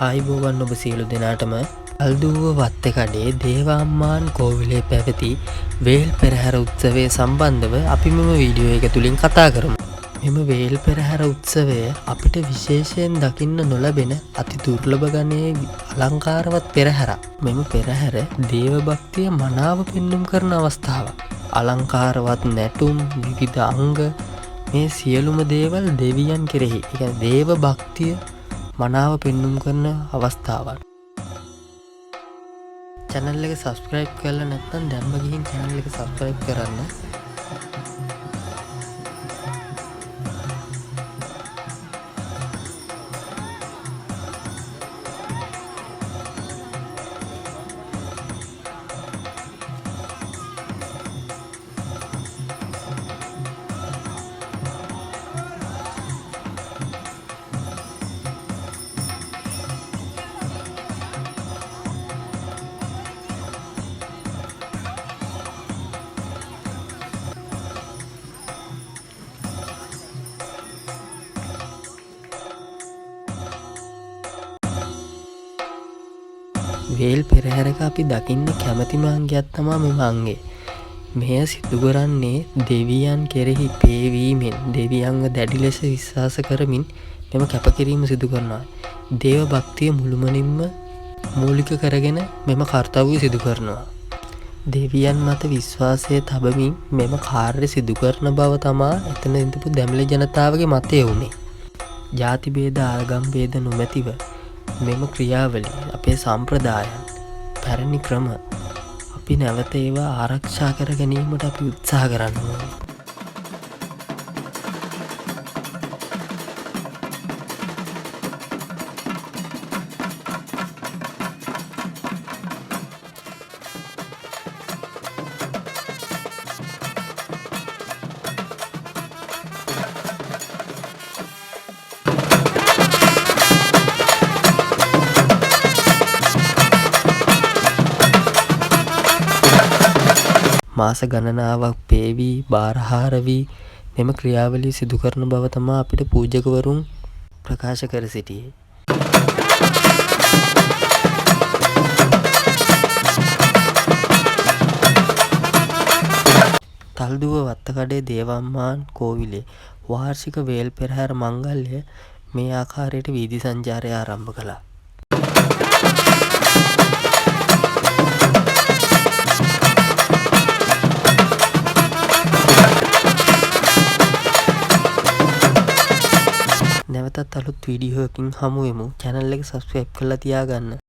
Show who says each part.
Speaker 1: ආයිබෝවන් ඔබ සියලු දෙනාටම අල්දුව වත්තකඩේ දේවාම්මාන් කෝවිලේ පැවති වේල් පෙරහැර උත්සවය සම්බන්ධව අපි මෙම වීඩියෝ එක තුලින් කතා කරමු. මෙම වේල් පෙරහැර උත්සවය අපිට විශේෂයෙන් දකින්න නොලැබෙන අති දුර්ලභ ගණයේ අලංකාරවත් පෙරහැරක්. මෙම පෙරහැර දේව භක්තිය මනාව පෙන්눔 කරන අවස්ථාවක්. අලංකාරවත් නැටුම් විවිධ අංග මේ සියලුම දේවල් දෙවියන් කෙරෙහි ඒ කියන්නේ දේව භක්තිය මනාව පෙන්눔 කරන අවස්ථාවක්. channel එක subscribe කරලා නැත්නම් දැන්ම ගිහින් channel එක subscribe කරන්න. වේල් පෙරහැරක අපි දකින්න කැමතිම අංගයක් තමයි මෙම අංගය. මෙය සිදු කරන්නේ දෙවියන් කෙරෙහි පේවීමෙන් දෙවියන්ව දැඩි ලෙස විශ්වාස කරමින් මෙම කැපකිරීම සිදු කරනවා. දේව භක්තිය මුළුමනින්ම මූලික කරගෙන මෙම කාර්යය සිදු කරනවා. දෙවියන් මත විශ්වාසය තබමින් මෙම කාර්ය සිදු කරන බව තමයි එතන ඉඳපු දෙමළ ජනතාවගේ මතය වුණේ. ಜಾති ભેද ආගම් ભેද නොමැතිව මෙම ක්‍රියාවලිය අපේ සම්ප්‍රදායන් පැරණි ක්‍රම අපි නැවත ඒවා ආරක්ෂා කර ගැනීමට අපි උත්සාහ කරන්න ඕනේ. මාස ගණනාවක් පේවි බාරහාර වී මෙම ක්‍රියාවලිය සිදු කරන බව තමයි අපිට පූජකවරුන් ප්‍රකාශ කර සිටියේ. තල්දුව වත්තකඩේ දේවම්මාන් කෝවිලේ වාර්ෂික වේල් පෙරහැර මංගල්‍ය මේ ආකාරයට වීදි සංචාරය ආරම්භ කළා. නැවතත් අලුත් වීඩියෝ එකකින් හමු වෙමු. channel එක subscribe කරලා තියාගන්න.